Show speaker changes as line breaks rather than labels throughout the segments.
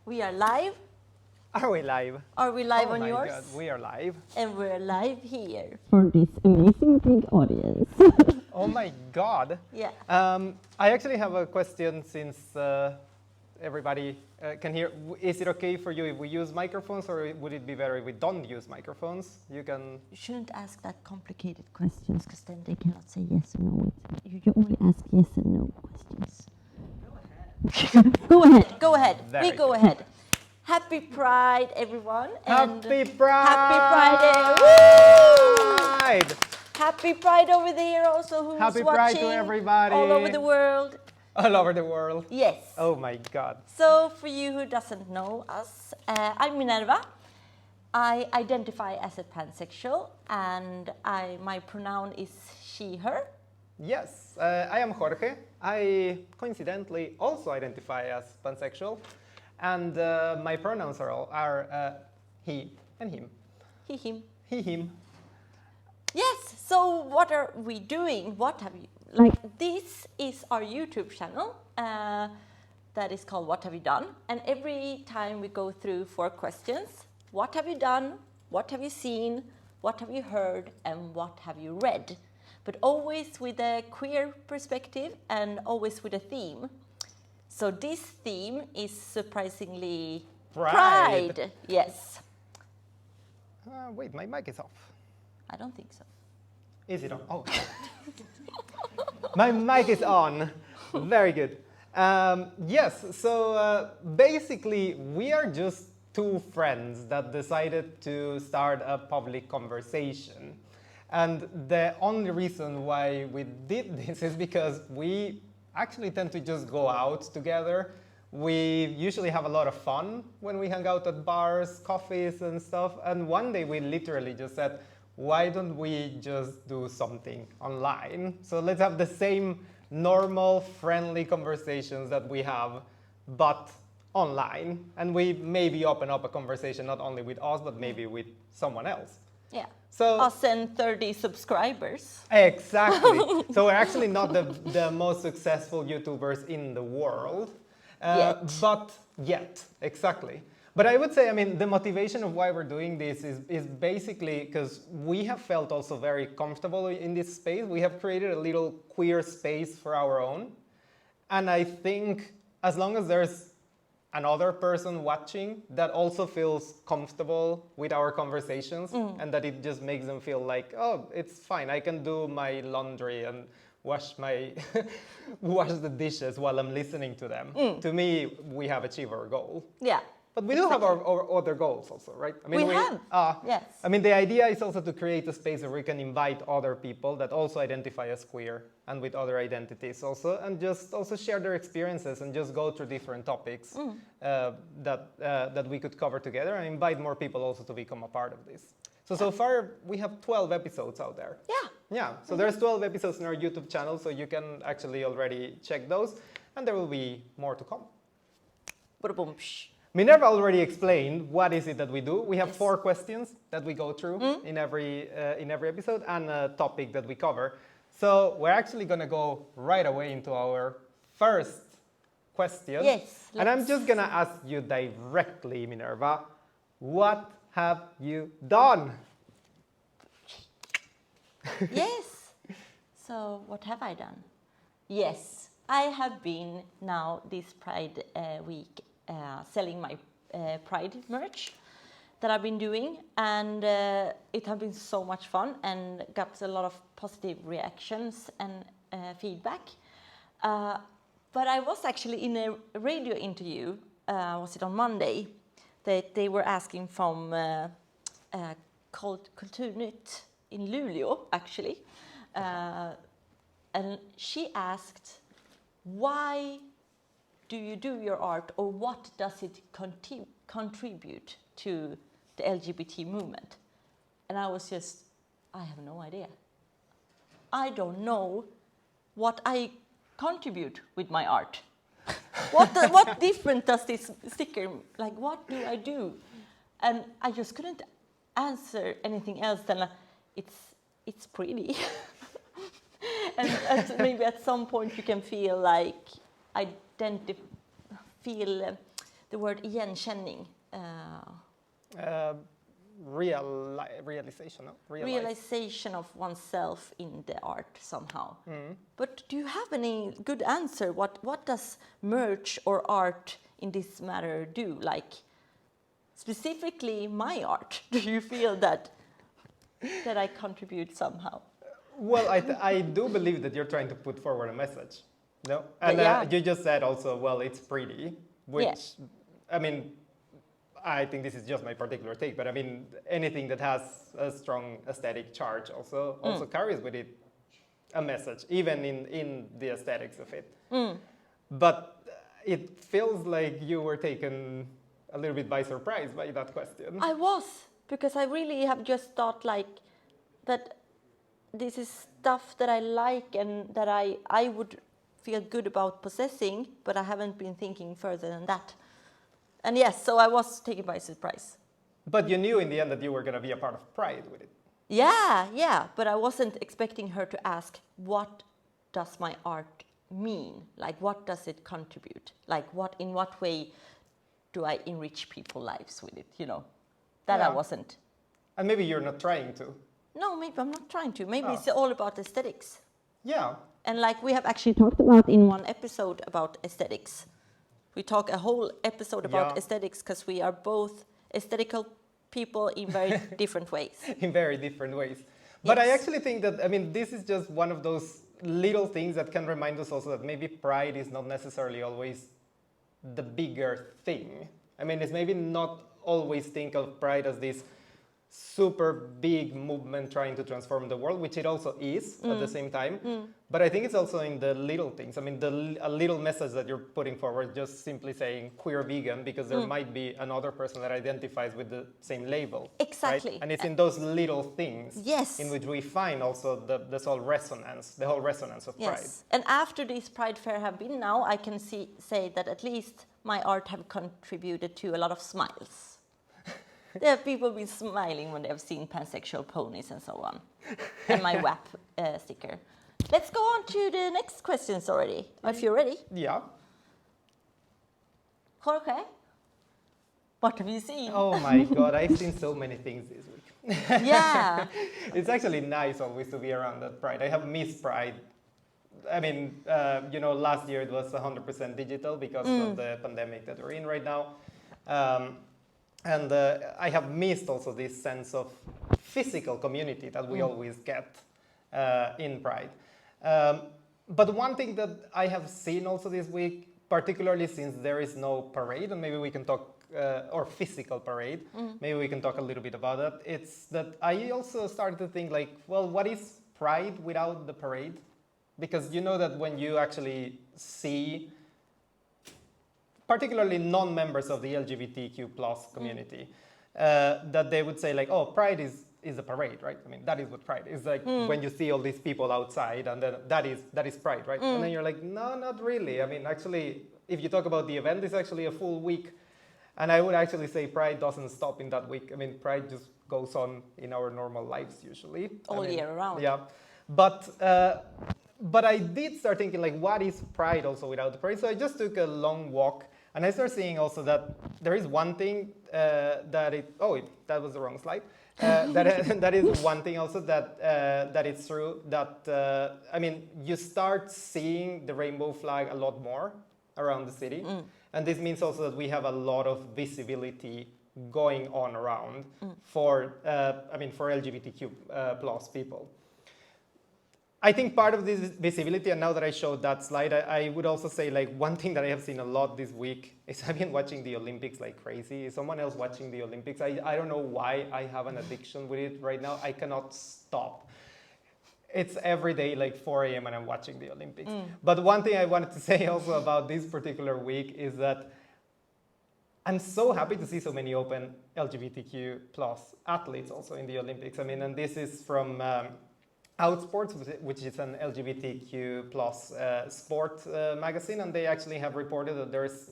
We are live.
Are we live?
Are we live on
my
yours?
God, we are live.
And we're live here.
For this amazing big audience.
Oh my God.
Yeah.
I actually have a question since everybody can hear. Is it okay for you if we use microphones, or would it be better if we don't use microphones? You can.
You shouldn't ask that complicated
Questions, because then they cannot say yes or no. You only ask yes and no questions. Go ahead.
Go ahead.
Very
We go
good.
ahead. Happy Pride, everyone. And
Happy Pride!
Happy Friday. Woo! Happy Pride over there also, who's
Happy
watching
Pride to everybody.
all over the world.
All over the world.
Yes.
Oh my God.
So for you who doesn't know us, I'm Minerva. I identify as a pansexual, and my pronoun is she, her.
Yes, I am Jorge. I coincidentally also identify as pansexual, and my pronouns are he and him.
He, him.
He, him.
Yes, so what are we doing? What have you... this is our YouTube channel that is called What Have You Done? And every time we go through 4 questions. What have you done? What have you seen? What have you heard? And what have you read? But always with a queer perspective and always with a theme. So this theme is surprisingly Pride. Yes.
Wait, my mic is off.
I don't think so.
Is it on? Oh. My mic is on. Very good. Yes, so basically we are just 2 friends that decided to start a public conversation. And the only reason why we did this is because we actually tend to just go out together. We usually have a lot of fun when we hang out at bars, coffees and stuff. And one day we literally just said, why don't we just do something online? So let's have the same normal, friendly conversations that we have, but online. And we maybe open up a conversation not only with us, but maybe with someone else.
Yeah.
So
us and 30 subscribers.
Exactly. So we're actually not the most successful YouTubers in the world. But yet, exactly. But I would say, I mean, the motivation of why we're doing this is basically because we have felt also very comfortable in this space. We have created a little queer space for our own. And I think as long as there's another person watching that also feels comfortable with our conversations and that it just makes them feel like, oh, it's fine. I can do my laundry and wash the dishes while I'm listening to them. To me, we have achieved our goal.
Yeah.
But we do have our other goals also, right? I mean,
we have. Yes.
I mean, the idea is also to create a space where we can invite other people that also identify as queer and with other identities also, and just also share their experiences and just go through different topics that we could cover together and invite more people also to become a part of this. So far, we have 12 episodes out there.
Yeah.
Yeah, so there's 12 episodes in our YouTube channel, so you can actually already check those, and there will be more to come.
Ba-da-boom.
Minerva already explained what is it that we do. We have 4 questions that we go through in every episode and a topic that we cover. So we're actually going to go right away into our first question.
Yes.
And I'm just going to ask you directly, Minerva, what have you done?
Yes. So what have I done? Yes, I have been now this Pride week selling my Pride merch that I've been doing, and it has been so much fun and got a lot of positive reactions and feedback. But I was actually in a radio interview, was it on Monday, that they were asking from called Kulturnytt in Luleå, actually. And she asked, why do you do your art, or what does it contribute to the LGBT movement? And I was just, I have no idea. I don't know what I contribute with my art. What different does this sticker, like what do I do? And I just couldn't answer anything else than it's pretty. And maybe at some point you can feel like feel the word igenkänning.
Realization, no?
Realization of oneself in the art somehow. But do you have any good answer? What does merch or art in this matter do? Like specifically my art, do you feel that I contribute somehow?
Well, I do believe that you're trying to put forward a message, no? And you just said also, well, it's pretty, which, I mean, I think this is just my particular take, but I mean, anything that has a strong aesthetic charge also carries with it a message, even in the aesthetics of it. But it feels like you were taken a little bit by surprise by that question.
I was, because I really have just thought like that this is stuff that I like and that I would feel good about possessing, but I haven't been thinking further than that. And yes, so I was taken by surprise.
But you knew in the end that you were going to be a part of Pride with it.
Yeah, but I wasn't expecting her to ask, what does my art mean? Like, what does it contribute? Like, in what way do I enrich people's lives with it, you know? That I wasn't.
And maybe you're not trying to.
No, maybe I'm not trying to. Maybe it's all about aesthetics.
Yeah.
And like we have actually talked about in one episode about aesthetics. We talk a whole episode about aesthetics because we are both aesthetical people in very different ways.
In very different ways. But I actually think that, I mean, this is just one of those little things that can remind us also that maybe Pride is not necessarily always the bigger thing. I mean, it's maybe not always think of Pride as this super big movement trying to transform the world, which it also is at the same time. But I think it's also in the little things. I mean, a little message that you're putting forward, just simply saying queer vegan, because there might be another person that identifies with the same label.
Exactly.
Right? And it's in those little things
Yes.
in which we find also the whole resonance of Pride.
Yes. And after these Pride Fair have been now, I can say that at least my art have contributed to a lot of smiles. There have people been smiling when they have seen pansexual ponies and so on. And my WAP sticker. Let's go on to the next questions already. If you're ready.
Yeah.
Jorge, what have you seen?
Oh my God, I've seen so many things this week.
Yeah.
It's actually nice always to be around that Pride. I have missed Pride. I mean, last year it was 100% digital because of the pandemic that we're in right now. And I have missed also this sense of physical community that we always get in Pride. But one thing that I have seen also this week, particularly since there is no parade, and maybe we can talk, or physical parade, maybe we can talk a little bit about that. It's that I also started to think like, well, what is Pride without the parade? Because you know that when you actually see particularly non-members of the LGBTQ plus community, that they would say like, oh, Pride is a parade, right? I mean, that is what Pride is. Like when you see all these people outside and then that is Pride, right? And then you're like, no, not really. I mean, actually, if you talk about the event, it's actually a full week. And I would actually say Pride doesn't stop in that week. I mean, Pride just goes on in our normal lives usually.
All year round.
Yeah. But I did start thinking like, what is Pride also without the parade? So I just took a long walk. And I started seeing also that there is one thing that was the wrong slide. That is one thing also that it's true that, I mean, you start seeing the rainbow flag a lot more around the city. And this means also that we have a lot of visibility going on around for LGBTQ plus people. I think part of this visibility, and now that I showed that slide, I would also say like one thing that I have seen a lot this week is I've been watching the Olympics like crazy. Is someone else watching the Olympics? I don't know why I have an addiction with it right now. I cannot stop. It's every day like 4 a.m. and I'm watching the Olympics. But one thing I wanted to say also about this particular week is that I'm so happy to see so many open LGBTQ plus athletes also in the Olympics. I mean, and this is from Outsports, which is an LGBTQ plus sport magazine, and they actually have reported that there's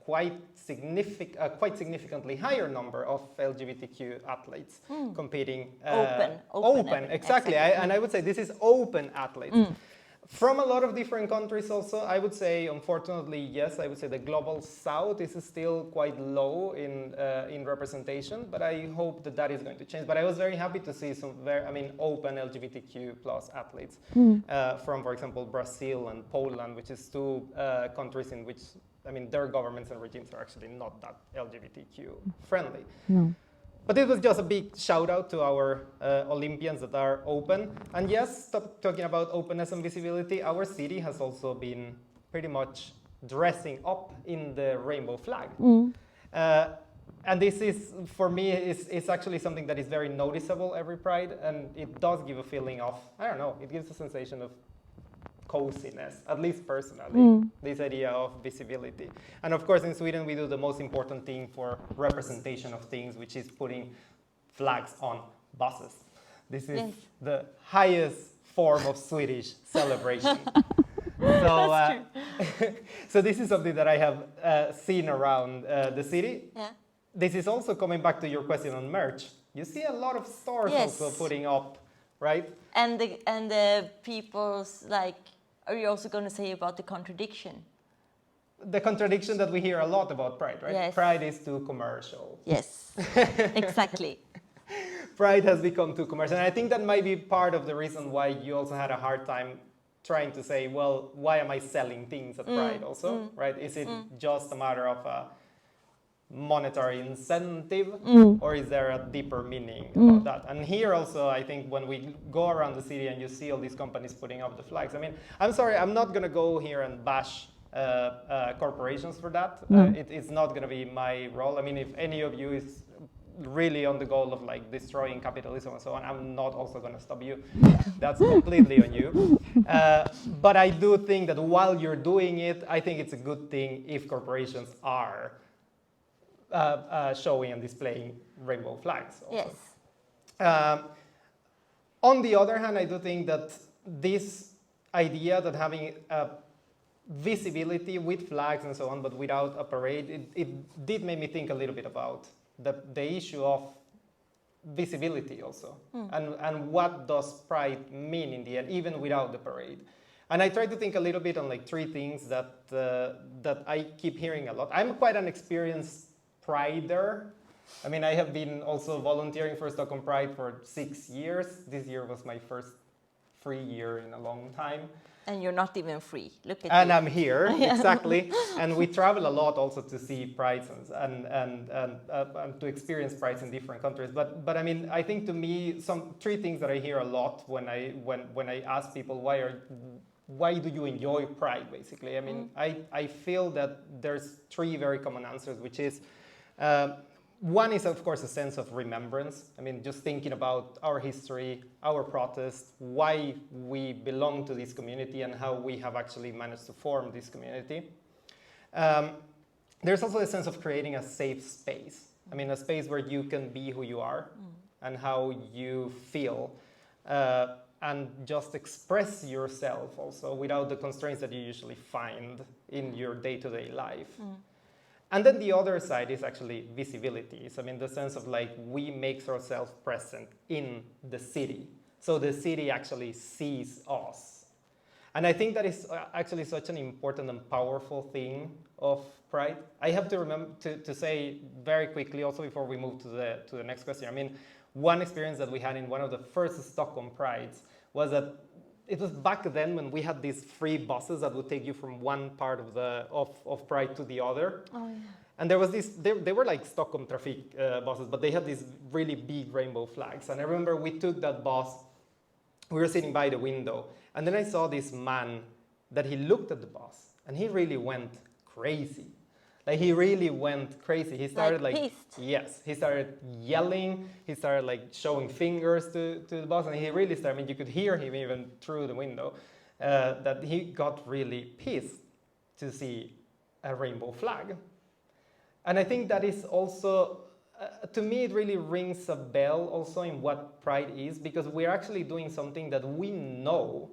quite significantly higher number of LGBTQ athletes competing.
Open,
exactly. And I would say this is open athletes. From a lot of different countries also, I would say, unfortunately, yes, I would say the global south is still quite low in representation, but I hope that that is going to change. But I was very happy to see some open LGBTQ plus athletes from, for example, Brazil and Poland, which is two countries in which, their governments and regimes are actually not that LGBTQ friendly.
No.
But it was just a big shout out to our Olympians that are open. And yes, talking about openness and visibility, our city has also been pretty much dressing up in the rainbow flag. And this is, for me, is actually something that is very noticeable every Pride. And it does give a feeling of, I don't know, it gives a sensation of coziness, at least personally, this idea of visibility. And of course, in Sweden, we do the most important thing for representation of things, which is putting flags on buses. This is the highest form of Swedish celebration. So, so this is something that I have seen around the city.
Yeah.
This is also coming back to your question on merch. You see a lot of stores also putting up, right?
And the people's like, are you also going to say about the contradiction?
The contradiction that we hear a lot about Pride, right?
Yes.
Pride is too commercial.
Yes, exactly.
Pride has become too commercial. And I think that might be part of the reason why you also had a hard time trying to say, well, why am I selling things at Pride also, right? Is it just a matter of a monetary incentive, or is there a deeper meaning about that? And here also, I think when we go around the city and you see all these companies putting up the flags, I'm sorry, I'm not going to go here and bash corporations for that. It's not going to be my role. If any of you is really on the goal of like destroying capitalism and so on, I'm not also going to stop you. That's completely on you. But I do think that while you're doing it, I think it's a good thing if corporations are showing and displaying rainbow flags also.
Yes.
On the other hand, I do think that this idea that having visibility with flags and so on, but without a parade, it did make me think a little bit about the issue of visibility also. And what does Pride mean in the end, even without the parade. And I try to think a little bit on like three things that I keep hearing a lot. I'm quite an experienced Prider. I have been also volunteering for Stockholm Pride for 6 years. This year was my first free year in a long time.
And you're not even free. Look at
And
you.
I'm here, exactly. And we travel a lot also to see prides and to experience prides in different countries. But I think to me, three things that I hear a lot when I ask people why do you enjoy Pride, basically. I feel that there's three very common answers, which is one is, of course, a sense of remembrance. Just thinking about our history, our protest, why we belong to this community and how we have actually managed to form this community. There's also a sense of creating a safe space. A space where you can be who you are and how you feel. And just express yourself also without the constraints that you usually find in your day-to-day life. And then the other side is actually visibility. So, the sense of like we make ourselves present in the city. So the city actually sees us. And I think that is actually such an important and powerful thing of Pride. I have to remember to say very quickly also before we move to the next question. One experience that we had in one of the first Stockholm Prides was that it was back then when we had these free buses that would take you from one part of Pride to the other.
Oh, yeah.
And there was they were like Stockholm Traffic buses, but they had these really big rainbow flags. And I remember we took that bus, we were sitting by the window, and then I saw this man that he looked at the bus and he really went crazy. Like he really went crazy. He started
pissed.
Yes, he started yelling. He started like showing fingers to the bus, and he really started. You could hear him even through the window. That he got really pissed to see a rainbow flag, and I think that is also, to me, it really rings a bell also in what Pride is, because we're actually doing something that we know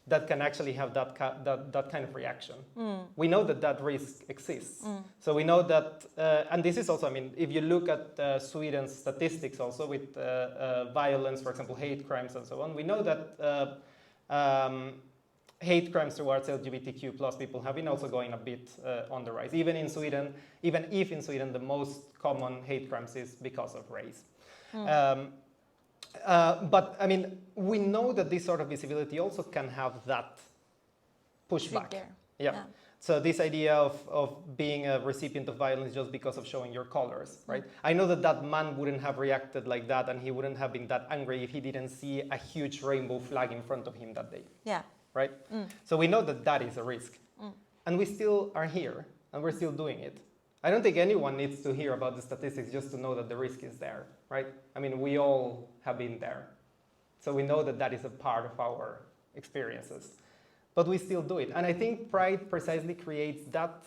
that can actually have that kind of reaction. We know that risk exists. So we know that, and this is also, if you look at Sweden's statistics also with violence, for example, hate crimes and so on, we know that hate crimes towards LGBTQ plus people have been also going a bit on the rise. Even in Sweden, even if in Sweden the most common hate crimes is because of race. But I mean, we know that this sort of visibility also can have that pushback.
Trigger.
Yeah. So this idea of being a recipient of violence just because of showing your colors, right? I know that that man wouldn't have reacted like that, and he wouldn't have been that angry if he didn't see a huge rainbow flag in front of him that day.
Yeah.
Right? So we know that that is a risk. And we still are here, and we're still doing it. I don't think anyone needs to hear about the statistics just to know that the risk is there, right? I mean, we all have been there. So we know that that is a part of our experiences. But we still do it. And I think Pride precisely creates that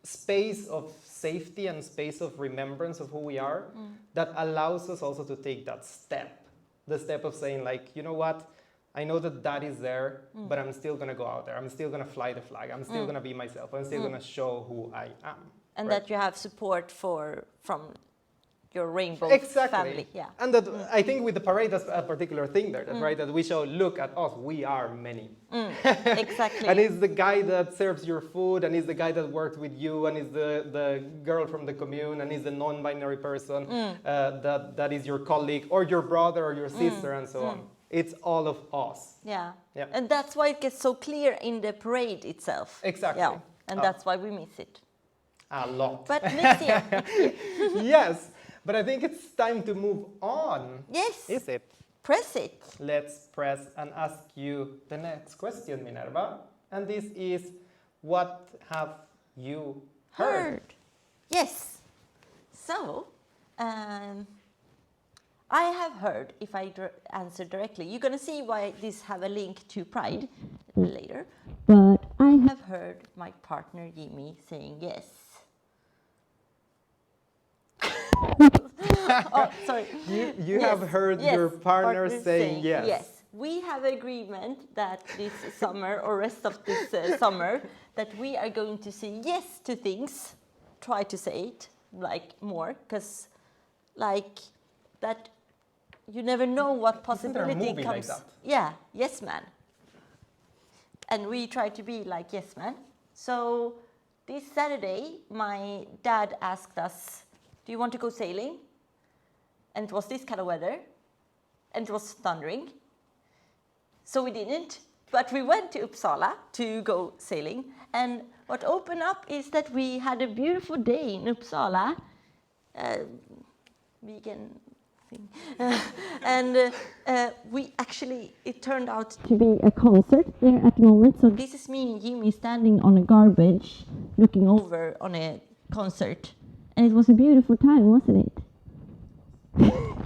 space of safety and space of remembrance of who we are that allows us also to take that step. The step of saying, like, you know what? I know that that is there, but I'm still going to go out there. I'm still going to fly the flag. I'm still going to be myself. I'm still going to show who I am.
And
right?
that you have support from your rainbow family. Yeah.
And that I think with the parade, that's a particular thing there, right? That we show, look at us, we are many.
Exactly.
And it's the guy that serves your food, and it's the guy that works with you, and it's the girl from the commune, and it's the non-binary person that is your colleague, or your brother, or your sister, and so on. It's all of us.
Yeah.
Yeah.
And that's why it gets so clear in the parade itself.
Exactly.
Yeah. And that's why we miss it.
A lot.
But next year.
Yes. But I think it's time to move on.
Yes.
Is it?
Press it.
Let's press and ask you the next question, Minerva. And this is, what have you heard?
Yes. So, I have heard, if I answer directly, you're going to see why this have a link to Pride later. But I have heard my partner Jimmy saying yes. Oh, sorry.
You have heard your partner saying yes.
Yes. We have agreement that this summer or rest of this summer that we are going to say yes to things. Try to say it like more, because like that you never know what possibility
Isn't there a movie
comes.
like that?
Yeah, yes man. And we try to be like yes man. So this Saturday my dad asked us, do you want to go sailing? And it was this kind of weather, and it was thundering. So we didn't, but we went to Uppsala to go sailing. And what opened up is that we had a beautiful day in Uppsala, vegan thing. And we actually, it turned out to be a concert there at the moment. So this is me and Jimmy standing on a garbage, looking over on a concert. And it was a beautiful time, wasn't it?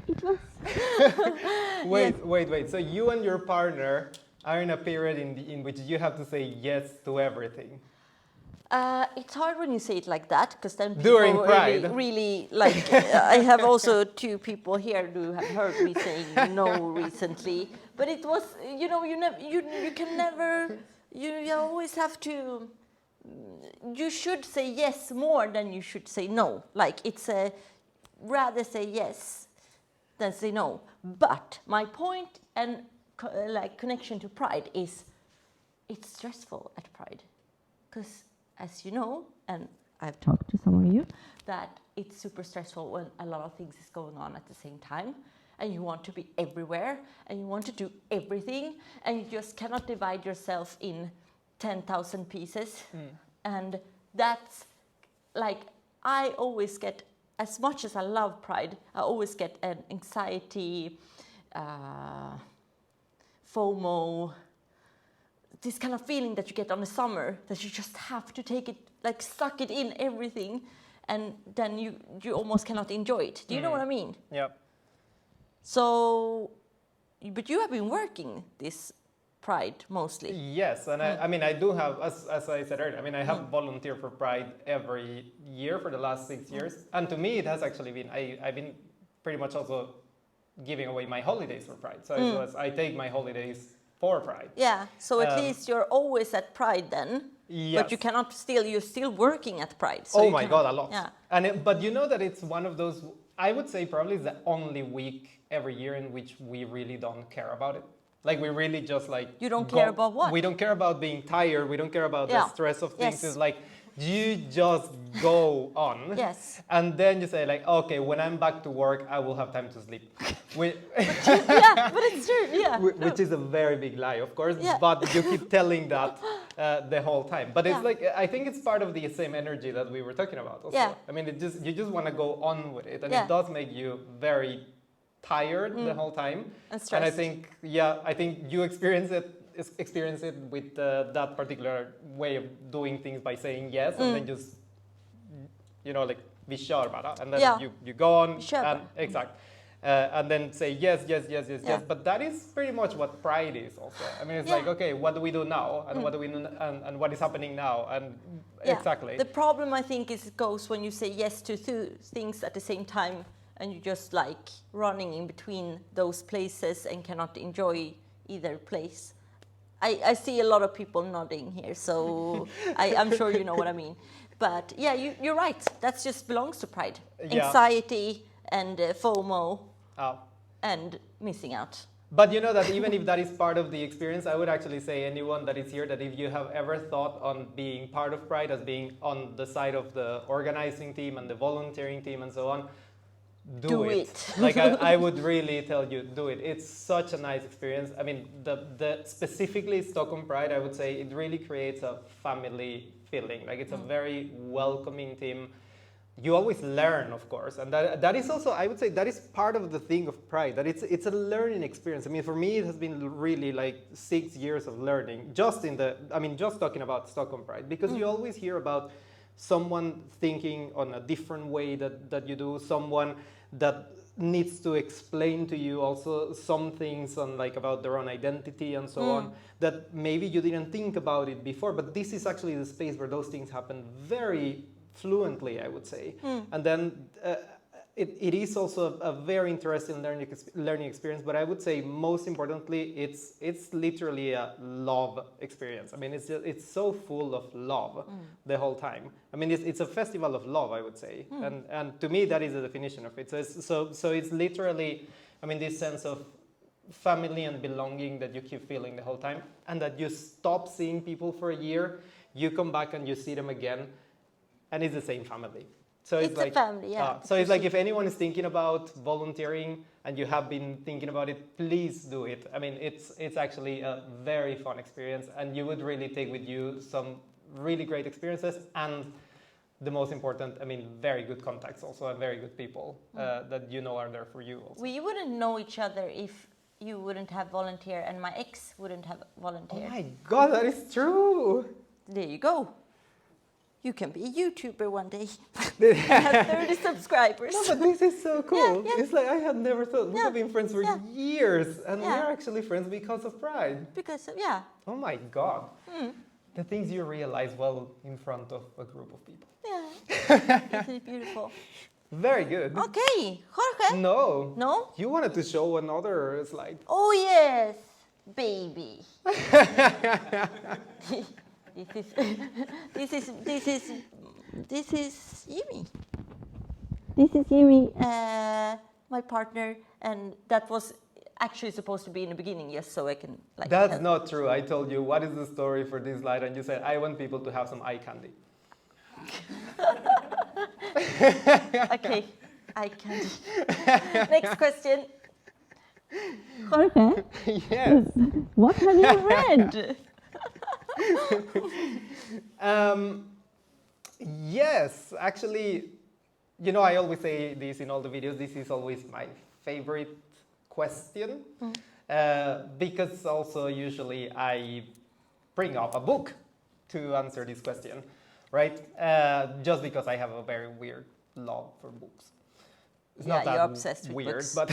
It was.
Wait. So you and your partner are in a period in which you have to say yes to everything.
It's hard when you say it like that, because then
During
people
Pride.
really like. I have also 2 people here who have heard me saying no recently, but it was, you know, you can never, you always have to. You should say yes more than you should say no. Like it's a rather say yes than say no. But my point and like connection to Pride is it's stressful at Pride, because as you know, and I've talked to some of you, that it's super stressful when a lot of things is going on at the same time, and you want to be everywhere, and you want to do everything, and you just cannot divide yourself in 10,000 pieces. And that's like, I always get, as much as I love Pride, I always get an anxiety, FOMO, this kind of feeling that you get on the summer, that you just have to take it, like suck it in everything, and then you almost cannot enjoy it. Do you know what I mean?
Yeah.
So, but you have been working this Pride mostly.
Yes, and I mean, I do have, as I said earlier, I mean, I have volunteered for Pride every year for the last 6 years. And to me, it has actually been, I've been pretty much also giving away my holidays for Pride. So I take my holidays for Pride.
Yeah, so at least you're always at Pride then.
Yes.
But you cannot you're still working at Pride. So
oh my God, a lot.
Yeah.
And but you know that it's one of those, I would say probably the only week every year in which we really don't care about it. Like we really just like
You don't care about what?
We don't care about being tired. We don't care about the stress of things.
Yes.
It's like you just go on.
Yes.
And then you say like, okay, when I'm back to work, I will have time to sleep.
Yeah, but it's true. Yeah.
Which is a very big lie, of course.
Yeah.
But you keep telling that the whole time. But it's
Yeah.
like I think it's part of the same energy that we were talking about. Also.
Yeah.
I mean, you just want to go on with it, and
Yeah.
it does make you very tired the whole time.
And
I
stressed.
think, I think you experience it with that particular way of doing things by saying yes, and then just, like, vi kör bara, and then you go on, and, exact. And then say yes, but that is pretty much what pride is also. I mean, it's like, okay, what do we do now, and what do we do, and what is happening now, and exactly.
The problem, I think, goes when you say yes to things at the same time, and you're just like running in between those places and cannot enjoy either place. I see a lot of people nodding here, so I'm sure you know what I mean. But yeah, you're right. That just belongs to pride.
Yeah.
Anxiety and FOMO and missing out.
But you know that even if that is part of the experience, I would actually say anyone that is here that if you have ever thought on being part of Pride as being on the side of the organizing team and the volunteering team and so on, do it. Like I would really tell you, do it. It's such a nice experience. I mean, the specifically Stockholm Pride, I would say it really creates a family feeling. Like it's a very welcoming team. You always learn, of course, and that is also, I would say, that is part of the thing of Pride. That it's a learning experience. I mean, for me, it has been really like 6 years of learning. Just talking about Stockholm Pride, because you always hear about someone thinking on a different way that you do, someone that needs to explain to you also some things on like about their own identity and so on, that maybe you didn't think about it before, but this is actually the space where those things happen very fluently, I would say. And then it is also a very interesting learning experience, but I would say most importantly, it's literally a love experience. I mean, it's so full of love the whole time. I mean, it's a festival of love, I would say, and to me that is the definition of it. So it's literally, I mean, this sense of family and belonging that you keep feeling the whole time, and that you stop seeing people for a year, you come back and you see them again, and it's the same family. So it's like
a family, yeah.
So it's like if anyone is thinking about volunteering and you have been thinking about it, please do it. I mean, it's actually a very fun experience, and you would really take with you some really great experiences, and the most important, I mean, very good contacts also, and very good people that you know are there for you also.
We wouldn't know each other if you wouldn't have volunteer and my ex wouldn't have volunteer.
Oh my God, that is true.
There you go. You can be a YouTuber one day. You have 30 subscribers.
No, but this is so cool.
Yeah.
It's like I had never thought. We have been friends for years, and
Yeah.
we're actually friends because of Pride.
Because,
Oh my God. The things you realize well in front of a group of people.
Yeah. Isn't it beautiful?
Very good.
Okay, Jorge.
No.
No?
You wanted to show another slide.
Oh, yes, baby. This is Jimmy.
This is Jimmy.
My partner, and that was actually supposed to be in the beginning, just so I can like.
That's
help.
not true. I told you what is the story for this slide, and you said I want people to have some eye candy.
Okay, I can. Next question.
Jorge,
Yes.
what have you read?
Yes, actually, you know, I always say this in all the videos. This is always my favorite question because also usually I bring up a book to answer this question, right? Just because I have a very weird love for books. It's not that
you're obsessed with
weird,
books.
but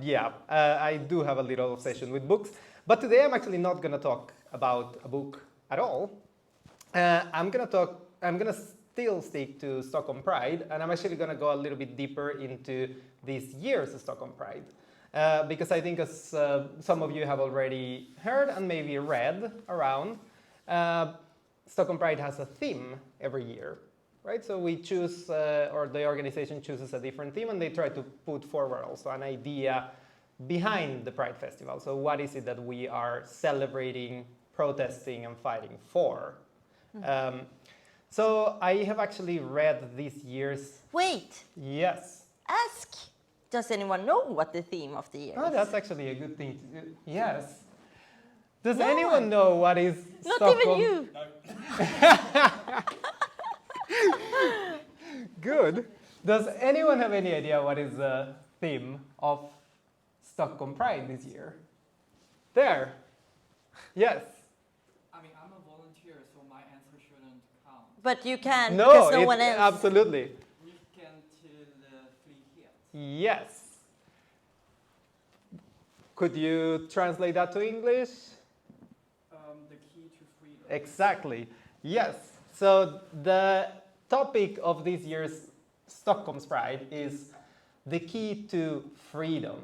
Yeah.
I do have a little obsession with books. But today I'm actually not going to talk about a book at all. I'm going to still stick to Stockholm Pride, and I'm actually going to go a little bit deeper into this year's Stockholm Pride. Because I think as some of you have already heard and maybe read around, Stockholm Pride has a theme every year, right? So we choose, or the organization chooses a different theme, and they try to put forward also an idea behind the Pride Festival. So what is it that we are celebrating, protesting, and fighting for? So I have actually read this year's...
Wait,
Yes.
ask. Does anyone know what the theme of the year
Oh,
is?
that's actually a good thing to do. Yes. Does
No
anyone
one.
know what is
Not
Stockholm?
even you.
Good. Does anyone have any idea what is the theme of Stockholm Pride this year? There. Yes.
I mean, I'm a volunteer, so my answer shouldn't count.
But you can
No,
because no
it's
one else.
absolutely.
Weekend till frihet.
Yes. Could you translate that to English?
The key to freedom.
Exactly. Yes. So the topic of this year's Stockholm Pride is the key to freedom.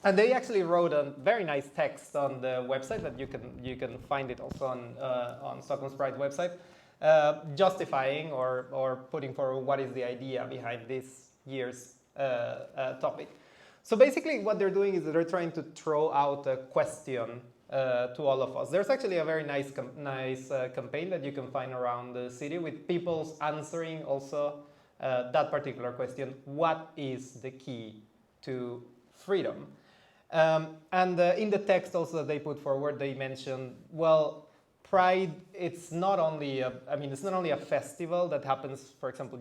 And they actually wrote a very nice text on the website that you can find it also on Stockholm Pride website, justifying or putting forward what is the idea behind this year's topic. So basically what they're doing is that they're trying to throw out a question to all of us. There's actually a very nice campaign that you can find around the city with people answering also that particular question: what is the key to freedom? And in the text also that they put forward, they mentioned, well, Pride, it's not only a festival that happens, for example,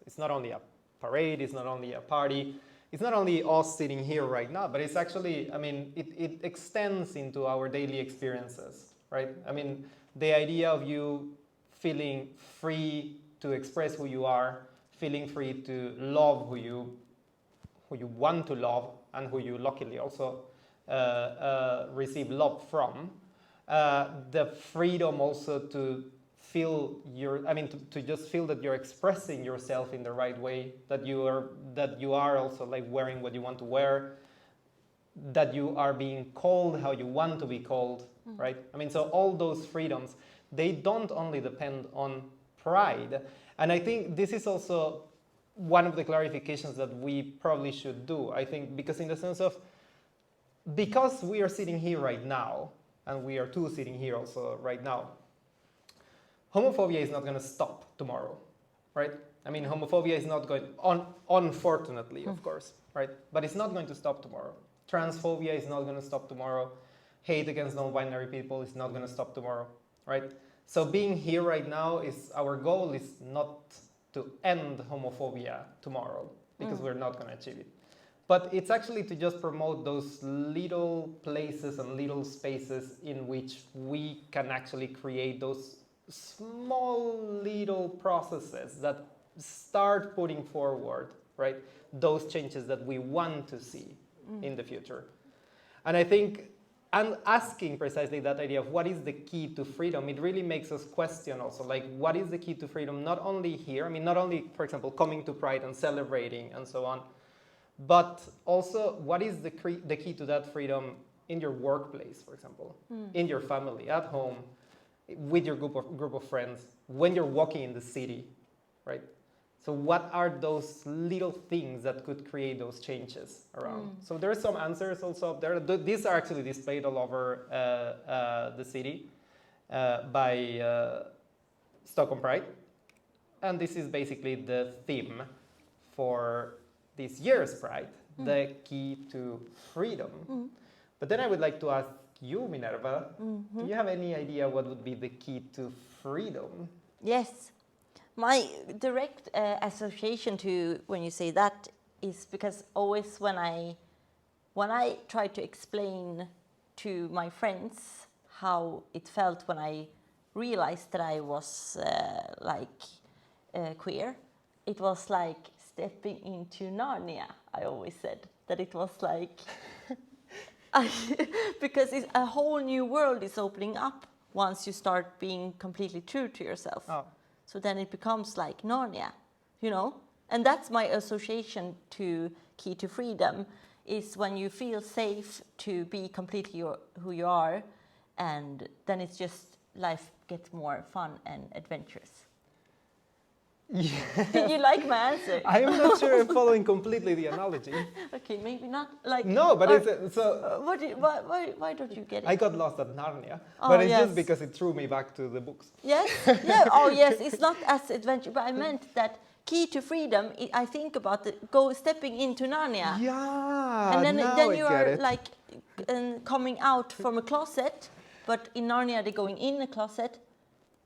it's not only a parade, it's not only a party, it's not only us sitting here right now, but it's actually, it extends into our daily experiences, right? I mean, the idea of you feeling free to express who you are, feeling free to love who you want to love, and who you luckily also receive love from. The freedom also to feel to just feel that you're expressing yourself in the right way, that you are also like wearing what you want to wear, that you are being called how you want to be called, right? I mean, so all those freedoms, they don't only depend on Pride. And I think this is also one of the clarifications that we probably should do, I think, because in the sense of, because we are sitting here right now, and we are two sitting here also right now, homophobia is not going to stop tomorrow, right? I mean, homophobia is not going, unfortunately, of course, right? But it's not going to stop tomorrow. Transphobia is not going to stop tomorrow. Hate against non-binary people is not going to stop tomorrow, right? So being here right now our goal is not to end homophobia tomorrow, because we're not going to achieve it. But it's actually to just promote those little places and little spaces in which we can actually create those small little processes that start putting forward, right, those changes that we want to see in the future. And I think, and asking precisely that idea of what is the key to freedom, it really makes us question also, like, what is the key to freedom, not only here, not only, for example, coming to Pride and celebrating and so on, but also what is the key to that freedom in your workplace, for example, in your family, at home, with your group of friends, when you're walking in the city, right? So what are those little things that could create those changes around? So there are some answers also up there. These are actually displayed all over the city by Stockholm Pride. And this is basically the theme for this year's Pride, the key to freedom. But then I would like to ask you, Minerva, do you have any idea what would be the key to freedom?
Yes. My direct association to when you say that is because always when I try to explain to my friends how it felt when I realized that I was queer, it was like stepping into Narnia. I always said that it was like because a whole new world is opening up once you start being completely true to yourself.
Oh.
So then it becomes like Narnia, And that's my association to key to freedom, is when you feel safe to be completely who you are, and then it's just life gets more fun and adventurous. Did you like my answer?
I am not sure I'm following completely the analogy.
Okay, maybe not. Like
No, but
or-
it's so.
why don't you get it?
I got lost at Narnia,
Oh,
but it's
yes.
just because it threw me back to the books.
Yes, yeah. Oh, yes. It's not as adventure, but I meant that key to freedom. I think about stepping into Narnia,
Yeah,
and then
now
then
I
you
get
are
it.
like coming out from a closet, but in Narnia they're going in a closet.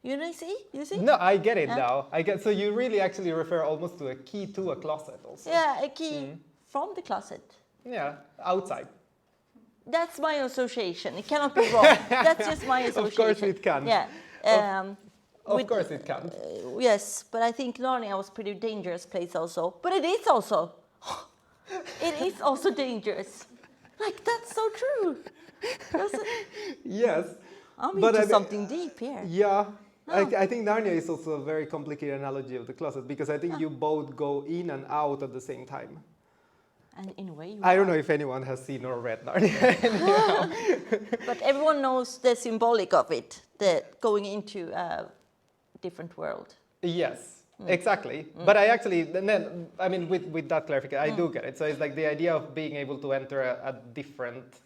You know, see? You see?
No, I get it
Yeah.
now. I get. So you really actually refer almost to a key to a closet, also.
Yeah, a key from the closet.
Yeah, outside.
That's my association. It cannot be wrong. That's just my association.
Of course it can.
Yeah.
Of course it can.
Yes, but I think Narnia was a pretty dangerous place also. But it is also. It is also dangerous. Like, that's so true.
Yes.
I'm
But
into
I mean,
something deep here.
Yeah. I think Narnia is also a very complicated analogy of the closet because I think you both go in and out at the same time.
And in a way, you
I don't
are.
know if anyone has seen or read Narnia.
But everyone knows the symbolic of it, the going into a different world.
Yes, exactly. But I actually, then, I mean, with that clarification, I do get it. So it's like the idea of being able to enter a different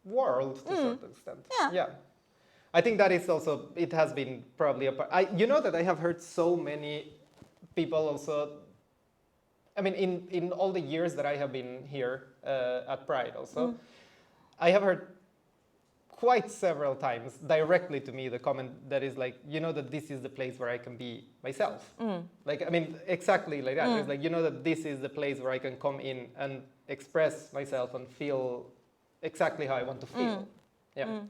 world to a certain extent.
Yeah.
I think that is also, it has been probably a part. You know that I have heard so many people also, I mean, in all the years that I have been here at Pride also, I have heard quite several times directly to me the comment that is like, you know that this is the place where I can be myself. Like, I mean, exactly like that. It's like, you know that this is the place where I can come in and express myself and feel exactly how I want to feel. Yeah.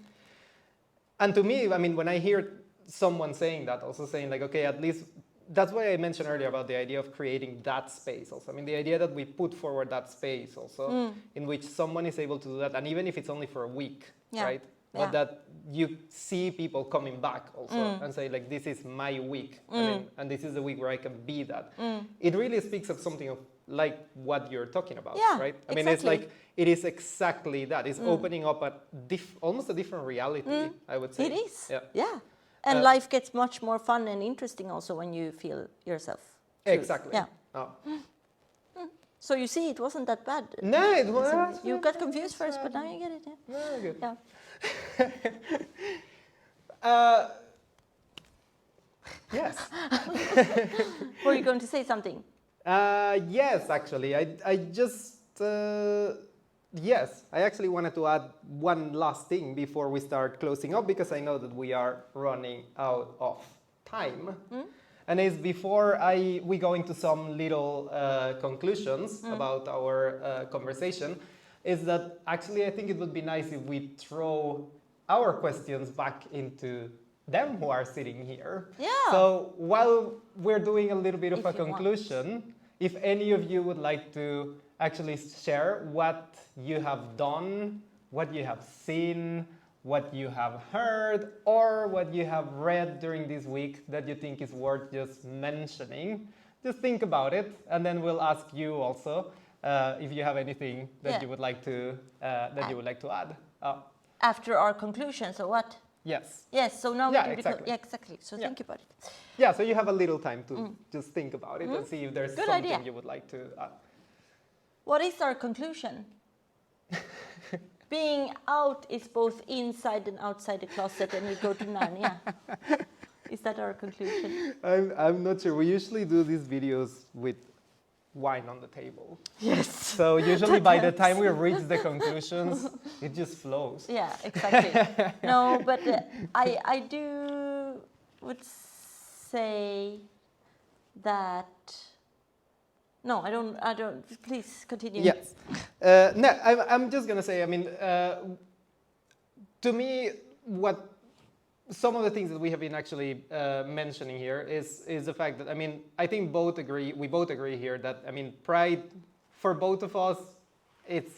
And to me, I mean, when I hear someone saying that, also saying like, okay, at least, that's why I mentioned earlier about the idea of creating that space also. I mean, the idea that we put forward that space also in which someone is able to do that, and even if it's only for a week, right? But that you see people coming back also and say like, this is my week, I mean, and this is the week where I can be that. It really speaks of something of like what you're talking about, right? I mean, it's like, it is exactly that. It's opening up almost a different reality, I would say.
It is.
Yeah.
Yeah. And life gets much more fun and interesting also when you feel yourself. True.
Exactly.
Yeah.
Oh.
So you see, it wasn't that bad.
No, it was.
You got confused first, but now you get it. Yeah.
No, good.
Yeah.
Yes.
Were you going to say something?
Yes, actually. I just... yes, I actually wanted to add one last thing before we start closing up because I know that we are running out of time. And it's before we go into some little conclusions about our conversation, is that actually I think it would be nice if we throw our questions back into them who are sitting here.
Yeah.
So while we're doing a little bit of
If
a
you want.
conclusion, if any of you would like to actually share what you have done, what you have seen, what you have heard, or what you have read during this week that you think is worth just mentioning, just think about it, and then we'll ask you also if you have anything that you would like to add.
After our conclusions or what?
Yes.
Yes, so now
Yeah,
we do
exactly.
exactly. So think about it.
Yeah, so you have a little time to just think about it and see if there's
Good
something
idea.
you would like to add.
What is our conclusion? Being out is both inside and outside the closet, and we go to Narnia. Is that our conclusion?
I'm not sure. We usually do these videos with wine on the table.
Yes.
So usually by the time we reach the conclusions, it just flows.
Yeah, exactly. No, but I do would say that. No, I don't. Please continue.
Yes. No, I'm just gonna say. I mean, to me, what some of the things that we have been actually mentioning here is the fact that, I mean, I think we both agree here that, I mean, Pride for both of us, it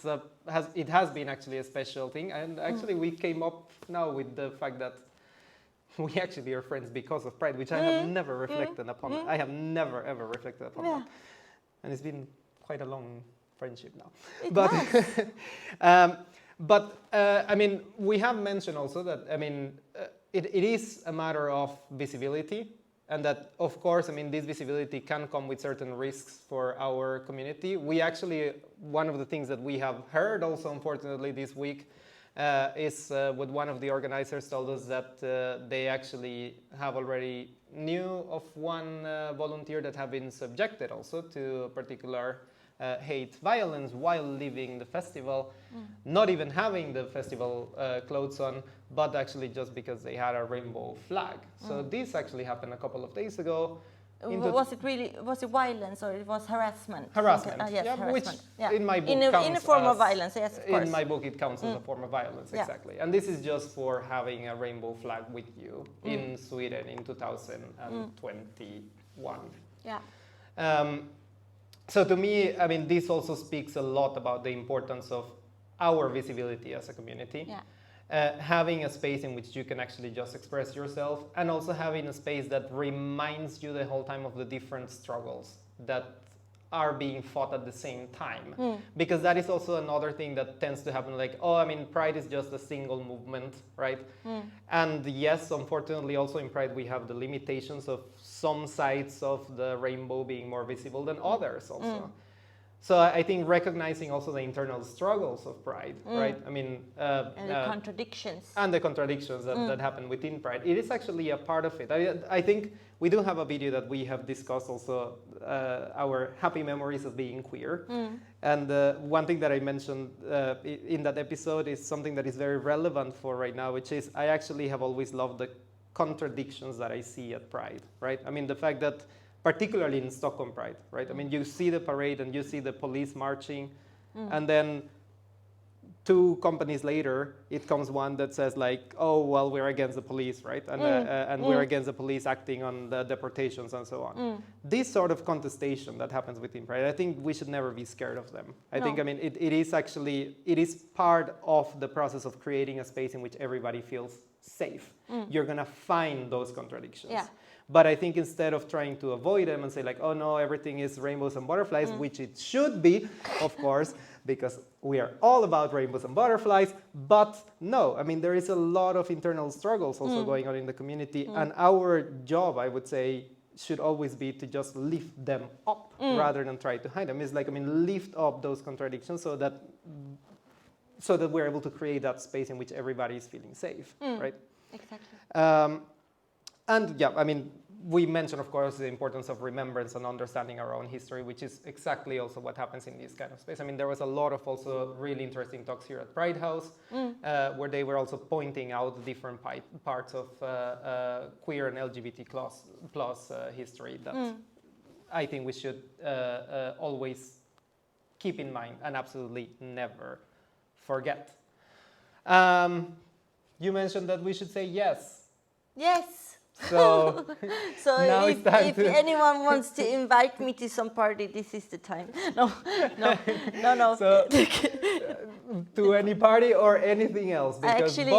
has been actually a special thing, and actually we came up now with the fact that we actually are friends because of Pride, which I have never reflected upon. I have never ever reflected upon that, and it's been quite a long friendship now. But I mean, we have mentioned also that, I mean, it is a matter of visibility, and that, of course, I mean, this visibility can come with certain risks for our community. We actually, one of the things that we have heard also, unfortunately, this week is what one of the organizers told us, that they actually have already knew of one volunteer that have been subjected also to particular hate violence while leaving the festival, not even having the festival clothes on, but actually just because they had a rainbow flag. So this actually happened a couple of days ago.
Was it violence or it was harassment?
Harassment,
Yes,
yeah,
harassment.
which
Yeah.
in my book
in
counts
a form of
as-
violence, yes, of course.
In my book, it counts as a form of violence,
Yeah.
exactly. And this is just for having a rainbow flag with you in Sweden in 2021.
Yeah.
So to me, I mean, this also speaks a lot about the importance of our visibility as a community.
Yeah.
Having a space in which you can actually just express yourself, and also having a space that reminds you the whole time of the different struggles that are being fought at the same time. Because that is also another thing that tends to happen, like, oh, I mean, Pride is just a single movement, right? And yes, unfortunately, also in Pride, we have the limitations of some sides of the rainbow being more visible than others also. So I think recognizing also the internal struggles of Pride, right? I mean,
And the contradictions.
and the contradictions that happen within Pride. It is actually a part of it. I think we do have a video that we have discussed also, our happy memories of being queer. And one thing that I mentioned in that episode is something that is very relevant for right now, which is I actually have always loved the contradictions that I see at Pride, right? I mean, the fact that particularly in Stockholm Pride, right? I mean, you see the parade and you see the police marching, and then 2 companies later, it comes one that says like, oh, well, we're against the police, right? And we're against the police acting on the deportations and so on. This sort of contestation that happens within Pride, I think we should never be scared of them. I think, I mean, it is actually, it is part of the process of creating a space in which everybody feels safe. You're gonna find those contradictions.
Yeah.
But I think instead of trying to avoid them and say like, oh no, everything is rainbows and butterflies, which it should be, of course, because we are all about rainbows and butterflies, but no, I mean, there is a lot of internal struggles also going on in the community, and our job, I would say, should always be to just lift them up rather than try to hide them. It's like, I mean, lift up those contradictions so that we're able to create that space in which everybody is feeling safe, right?
Exactly.
And yeah, I mean, we mentioned, of course, the importance of remembrance and understanding our own history, which is exactly also what happens in this kind of space. I mean, there was a lot of also really interesting talks here at Pride House, where they were also pointing out different parts of queer and LGBT plus history that I think we should always keep in mind and absolutely never forget. You mentioned that we should say yes.
Yes.
So now
if,
it's time
if
to
anyone wants to invite me to some party, this is the time. No.
So, to any party or anything else, because
Actually,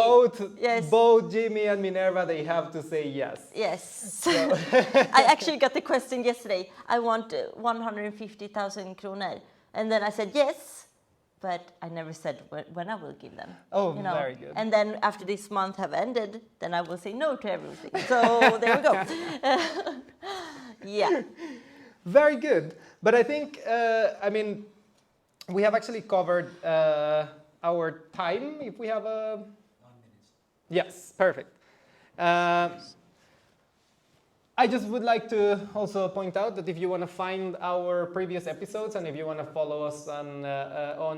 yes.
both Jimmy and Minerva, they have to say yes.
Yes. I actually got the question yesterday. I want 150,000 kronor. And then I said yes, but I never said when I will give them.
Oh,
you know?
very good.
And then after this month have ended, then I will say no to everything. So there we go. Yeah.
Very good. But I think, I mean, we have actually covered our time. If we have a...
9 minutes.
Yes, perfect. I just would like to also point out that if you want to find our previous episodes and if you want to follow us on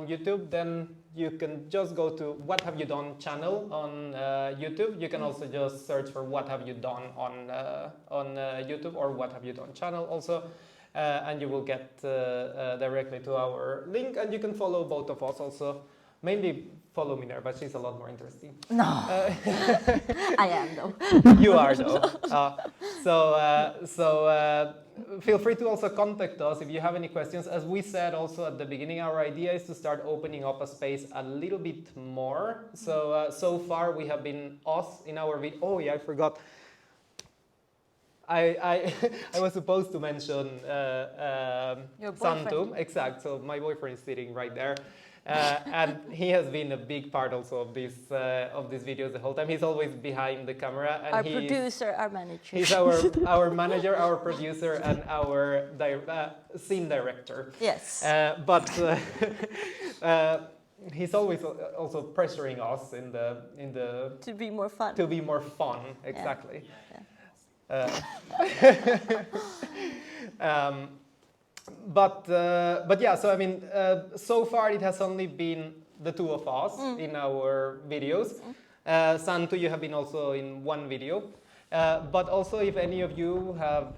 YouTube, then you can just go to What Have You Done channel on YouTube. You can also just search for What Have You Done on YouTube or What Have You Done channel also. And you will get directly to our link, and you can follow both of us also. Mainly follow Minerva, she's a lot more interesting.
No. I am though.
You are though. So feel free to also contact us if you have any questions. As we said also at the beginning, our idea is to start opening up a space a little bit more. So far we have been us in our video. Oh yeah, I forgot. I was supposed to mention
Your boyfriend.
Santu, exact. So my boyfriend is sitting right there. And he has been a big part also of these videos the whole time. He's always behind the camera, and
Our producer, our manager.
he's our manager, our producer, and our scene director.
Yes.
But he's always also pressuring us in the
To be more fun.
to be more fun. Exactly. But yeah, so I mean, so far it has only been the two of us in our videos. Santu, you have been also in one video. But also, if any of you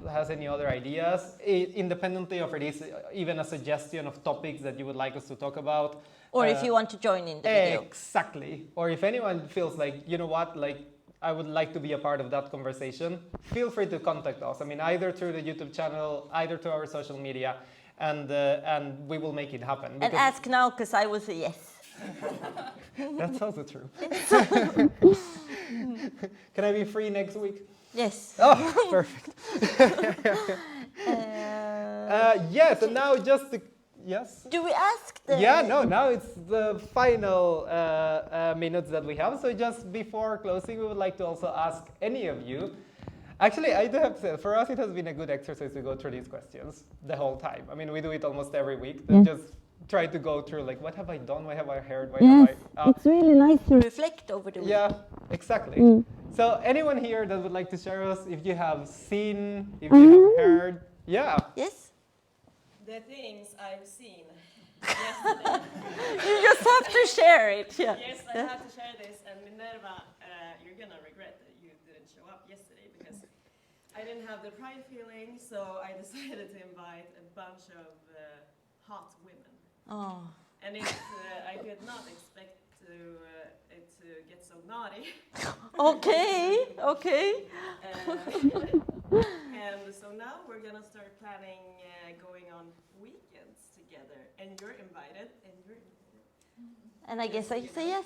has any other ideas, independently of it is even a suggestion of topics that you would like us to talk about.
Or if you want to join in the video.
Exactly. Or if anyone feels like, you know what, like I would like to be a part of that conversation, feel free to contact us. I mean, either through the YouTube channel, either to our social media, and we will make it happen.
And ask now, because I will say yes.
That's also true. Can I be free next week?
Yes.
Oh, perfect. Yes, and now just to, yes?
Do we ask the...
Yeah, no, now it's the final minutes that we have. So just before closing, we would like to also ask any of you. Actually, I do have to say, for us, it has been a good exercise to go through these questions the whole time. I mean, we do it almost every week. Just try to go through, like, what have I done? What have I heard? What have I...
it's really nice to
reflect over the week.
Yeah, exactly. So anyone here that would like to share us, if you have seen, if you have heard, yeah.
Yes?
The things I've seen yesterday.
You just have to share it. Yeah.
Yes, I have to share this. And Minerva, you're going to regret that you didn't show up yesterday because I didn't have the pride feeling, so I decided to invite a bunch of hot women.
Oh.
And I did not expect it to get so naughty.
Okay, okay.
And so now we're going to start planning going on weekends together. And you're invited, and you're invited.
And I guess I say yes.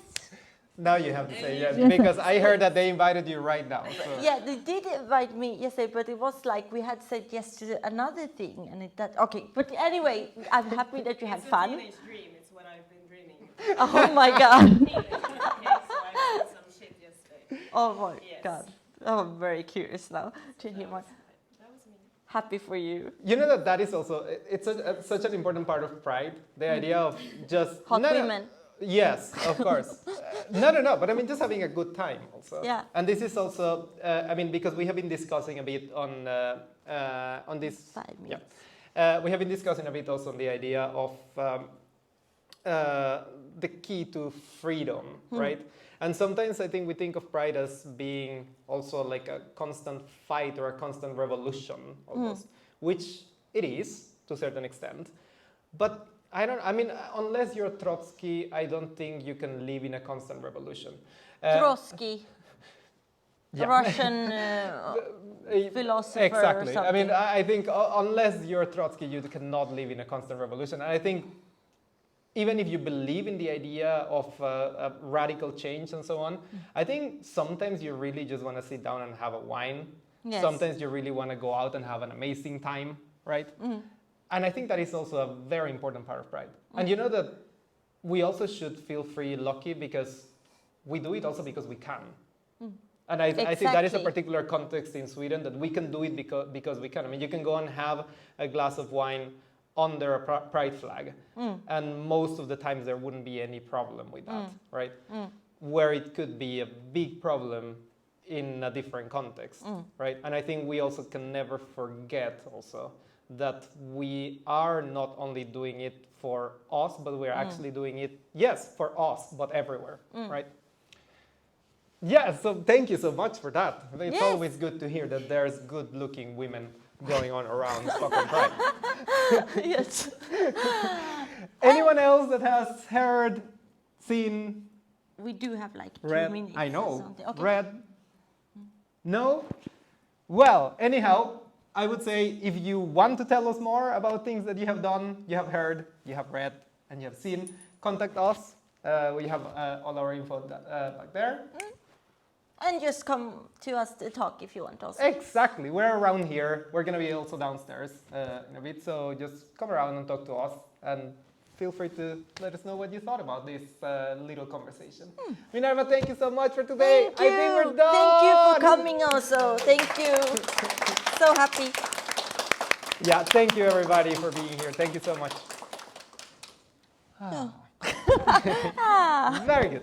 Now you have to say yes, because I heard that they invited you right now. So.
Yeah, they did invite me yesterday, but it was like we had said yes to another thing, and okay. But anyway, I'm happy that you had fun.
It's a teenage dream. It's what I've been dreaming.
Oh my God.
Okay, so I did some shit yesterday.
Oh my
Yes.
God. Oh, I'm very curious now to hear more.
That was me.
Happy for you. You know that is also, it's such an important part of Pride, the idea of just...
Hot women.
Yes, of course. No, but I mean just having a good time also.
Yeah.
And this is also, I mean, because we have been discussing a bit on this...
5 minutes.
Yeah. We have been discussing a bit also on the idea of the key to freedom, right? And sometimes I think we think of Pride as being also like a constant fight or a constant revolution almost, which it is to a certain extent. But I mean, unless you're Trotsky, I don't think you can live in a constant revolution.
Trotsky,
yeah.
Russian philosopher.
Exactly.
Or something.
I mean, I think unless you're Trotsky, you cannot live in a constant revolution. And I think even if you believe in the idea of a radical change and so on, I think sometimes you really just want to sit down and have a wine.
Yes.
Sometimes you really want to go out and have an amazing time, right? And I think that is also a very important part of Pride. And you know that we also should feel free, lucky, because we do it also because we can. And I think that is a particular context in Sweden, that we can do it because we can. I mean, you can go and have a glass of wine under a Pride flag. And most of the times there wouldn't be any problem with that, right? Where it could be a big problem in a different context, right? And I think we also can never forget also that we are not only doing it for us, but we're actually doing it, yes, for us, but everywhere, right? Yeah, so thank you so much for that. It's always good to hear that there's good-looking women going on around Stockholm Pride.
Yes.
Anyone else that has heard, seen,
We do have like 2
read?
minutes.
I
or
know.
something. Okay.
Read? No? Well, anyhow, I would say if you want to tell us more about things that you have done, you have heard, you have read, and you have seen, contact us. We have all our info back there.
And just come to us to talk if you want also.
Exactly. We're around here. We're going to be also downstairs in a bit. So just come around and talk to us. And feel free to let us know what you thought about this little conversation. Minerva, thank you so much for today.
Thank you.
I think we're done.
Thank you for coming also. Thank you. So happy.
Yeah, thank you everybody for being here. Thank you so much. Very good.